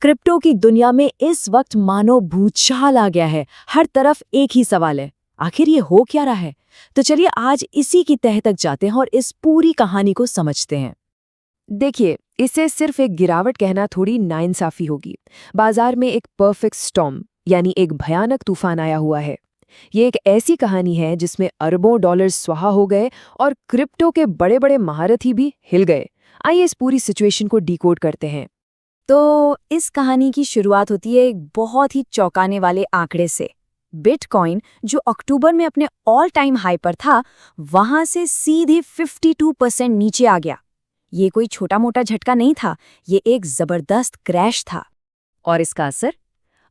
Crypto की दुनिया में इस वक्त मानो भूचाल आ गया है। हर तरफ एक ही सवाल है, आखिर ये हो क्या रहा है? तो चलिए आज इसी की तह तक जाते हैं और इस पूरी कहानी को समझते हैं। देखिए, इसे सिर्फ एक गिरावट कहना थोड़ी नाइंसाफी होगी। बाजार में एक परफेक्ट स्टॉर्म यानी एक भयानक तूफान आया हुआ है। ये एक ऐसी कहानी है जिसमें अरबों डॉलर स्वाहा हो गए और क्रिप्टो के बड़े बड़े महारथी भी हिल गए। आइए इस पूरी सिचुएशन को डिकोड करते हैं। तो इस कहानी की शुरुआत होती है एक बहुत ही चौंकाने वाले आंकड़े से। बिटकॉइन जो अक्टूबर में अपने ऑल टाइम हाई पर था, वहां से सीधे 52% नीचे आ गया। ये कोई छोटा मोटा झटका नहीं था, ये एक जबरदस्त क्रैश था। और इसका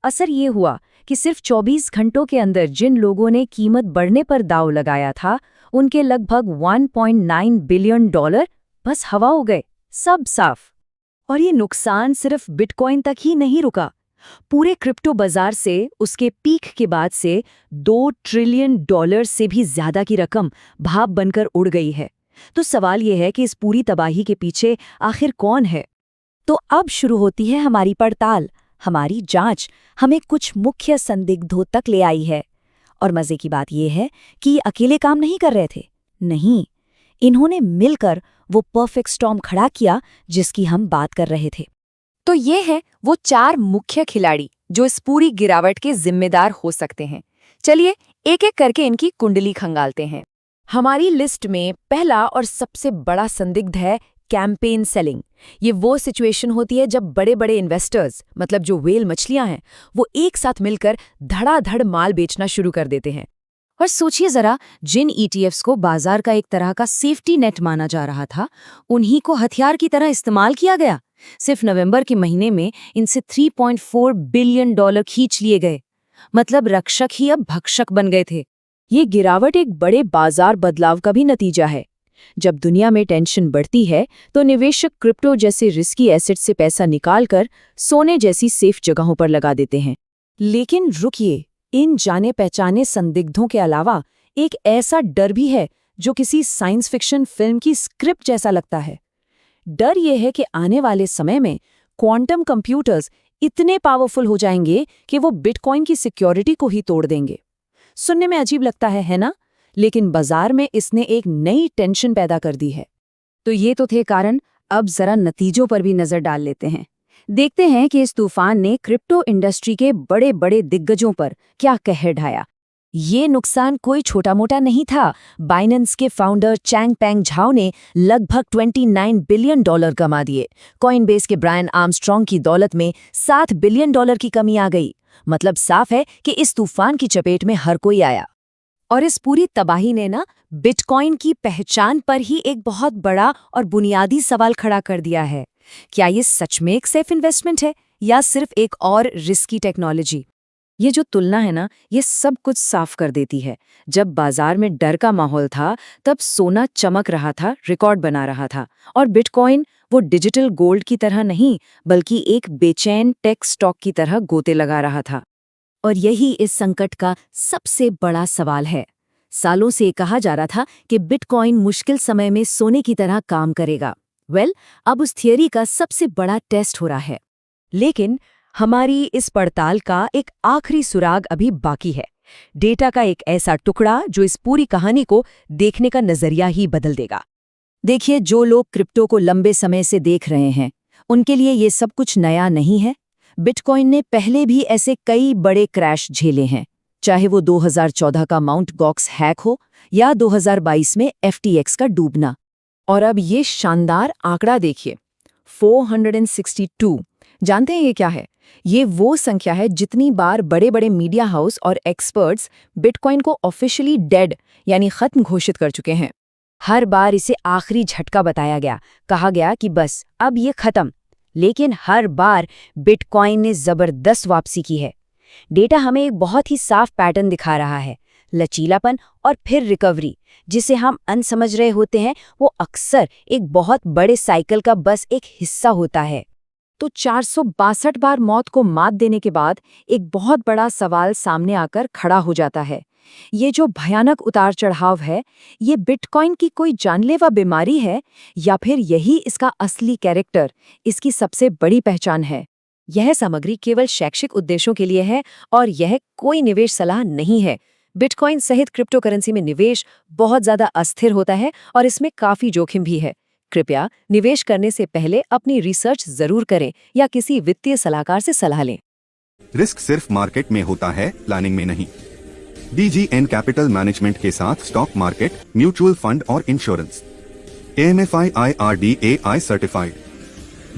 असर ये हुआ कि सिर्फ 24 घंटों के अंदर जिन लोगों ने कीमत बढ़ने पर दांव लगाया था, उनके लगभग 1.9 बिलियन डॉलर बस हवा हो गए, सब साफ। और ये नुकसान सिर्फ बिटकॉइन तक ही नहीं रुका। पूरे क्रिप्टो बाजार से उसके पीक के बाद से 2 ट्रिलियन डॉलर से भी ज्यादा की रकम भाप बनकर उड़ गई है। तो सवाल ये है कि इस पूरी तबाही के पीछे आखिर कौन है? तो अब शुरू होती है हमारी पड़ताल, हमारी जांच हमें कुछ मुख्य संदिग्धों तक ले आई है। और मजे की बात यह है कि ये अकेले काम नहीं कर रहे थे। नहीं, इन्होंने मिलकर वो परफेक्ट स्टॉर्म खड़ा किया जिसकी हम बात कर रहे थे। तो ये हैं वो 4 मुख्य खिलाड़ी जो इस पूरी गिरावट के जिम्मेदार हो सकते हैं। चलिए एक एक करके इनकी कुंडली खंगालते हैं। हमारी लिस्ट में पहला और सबसे बड़ा संदिग्ध है कैंपेन सेलिंग। ये वो सिचुएशन होती है जब बड़े बड़े इन्वेस्टर्स, मतलब जो व्हेल मछलियां हैं, वो एक साथ मिलकर धड़ाधड़ माल बेचना शुरू कर देते हैं। और सोचिए जरा, जिन ईटीएफ्स को बाजार का एक तरह का सेफ्टी नेट माना जा रहा था, उन्हीं को हथियार की तरह इस्तेमाल किया गया। सिर्फ नवंबर के महीने में इनसे 3.4 बिलियन डॉलर खींच लिए गए। मतलब रक्षक ही अब भक्षक बन गए थे। ये गिरावट एक बड़े बाजार बदलाव का भी नतीजा है। जब दुनिया में टेंशन बढ़ती है तो निवेशक क्रिप्टो जैसे रिस्की एसेट से पैसा निकालकर सोने जैसी सेफ जगहों पर लगा देते हैं। लेकिन रुकिए, इन जाने पहचाने संदिग्धों के अलावा एक ऐसा डर भी है जो किसी साइंस फिक्शन फिल्म की स्क्रिप्ट जैसा लगता है। डर यह है कि आने वाले समय में क्वांटम कंप्यूटर्स इतने पावरफुल हो जाएंगे कि वो बिटकॉइन की सिक्योरिटी को ही तोड़ देंगे। सुनने में अजीब लगता है ना? लेकिन बाजार में इसने एक नई टेंशन पैदा कर दी है। तो ये तो थे कारण, अब जरा नतीजों पर भी नजर डाल लेते हैं। देखते हैं कि इस तूफान ने क्रिप्टो इंडस्ट्री के बड़े बड़े दिग्गजों पर क्या कहर ढाया। ये नुकसान कोई छोटा मोटा नहीं था। बाइनेंस के फाउंडर चैंगपेंग झाओ ने लगभग 29 बिलियन डॉलर कमा दिए। कॉइनबेस के ब्रायन आर्मस्ट्रॉन्ग की दौलत में 7 बिलियन डॉलर की कमी आ गई। मतलब साफ है कि इस तूफान की चपेट में हर कोई आया। और इस पूरी तबाही ने बिटकॉइन की पहचान पर ही एक बहुत बड़ा और बुनियादी सवाल खड़ा कर दिया है। क्या ये सच में एक सेफ इन्वेस्टमेंट है या सिर्फ एक और रिस्की टेक्नोलॉजी? ये जो तुलना है ये सब कुछ साफ कर देती है। जब बाजार में डर का माहौल था, तब सोना चमक रहा था, रिकॉर्ड बना रहा था, और बिटकॉइन वो डिजिटल गोल्ड की तरह नहीं, बल्कि एक बेचैन टेक स्टॉक की तरह गोते लगा रहा था। और यही इस संकट का सबसे बड़ा सवाल है। सालों से कहा जा रहा था कि बिटकॉइन मुश्किल समय में सोने की तरह काम करेगा। अब उस थियरी का सबसे बड़ा टेस्ट हो रहा है। लेकिन हमारी इस पड़ताल का एक आखिरी सुराग अभी बाकी है। डेटा का एक ऐसा टुकड़ा जो इस पूरी कहानी को देखने का नजरिया ही बदल देगा। देखिए, जो लोग क्रिप्टो को लंबे समय से देख रहे हैं, उनके लिए ये सब कुछ नया नहीं है। बिटकॉइन ने पहले भी ऐसे कई बड़े क्रैश झेले हैं, चाहे वो 2014 का माउंट गॉक्स हैक हो या 2022 में FTX का डूबना। और अब ये शानदार आंकड़ा देखिए, 462। जानते हैं ये क्या है? ये वो संख्या है जितनी बार बड़े बड़े मीडिया हाउस और एक्सपर्ट्स बिटकॉइन को ऑफिशियली डेड यानी खत्म घोषित कर चुके हैं। हर बार इसे आखिरी झटका बताया गया, कहा गया कि बस अब ये खत्म। लेकिन हर बार बिटकॉइन ने जबरदस्त वापसी की है। डेटा हमें एक बहुत ही साफ पैटर्न दिखा रहा है, लचीलापन और फिर रिकवरी। जिसे हम अनसमझ रहे होते हैं, वो अक्सर एक बहुत बड़े साइकिल का बस एक हिस्सा होता है। तो 462 बार मौत को मात देने के बाद एक बहुत बड़ा सवाल सामने आकर खड़ा हो जाता है। ये जो भयानक उतार चढ़ाव है, ये बिटकॉइन की कोई जानलेवा बीमारी है या फिर यही इसका असली कैरेक्टर, इसकी सबसे बड़ी पहचान है? यह सामग्री केवल शैक्षिक उद्देश्यों के लिए है और यह कोई निवेश सलाह नहीं है। बिटकॉइन सहित क्रिप्टोकरेंसी में निवेश बहुत ज्यादा अस्थिर होता है और इसमें काफी जोखिम भी है। कृपया निवेश करने से पहले अपनी रिसर्च जरूर करें या किसी वित्तीय सलाहकार से सलाह लें। रिस्क सिर्फ मार्केट में होता है, प्लानिंग में नहीं। DGN कैपिटल मैनेजमेंट के साथ स्टॉक मार्केट, म्यूचुअल फंड और insurance. AMFI IRDAI certified.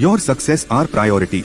Your success our priority.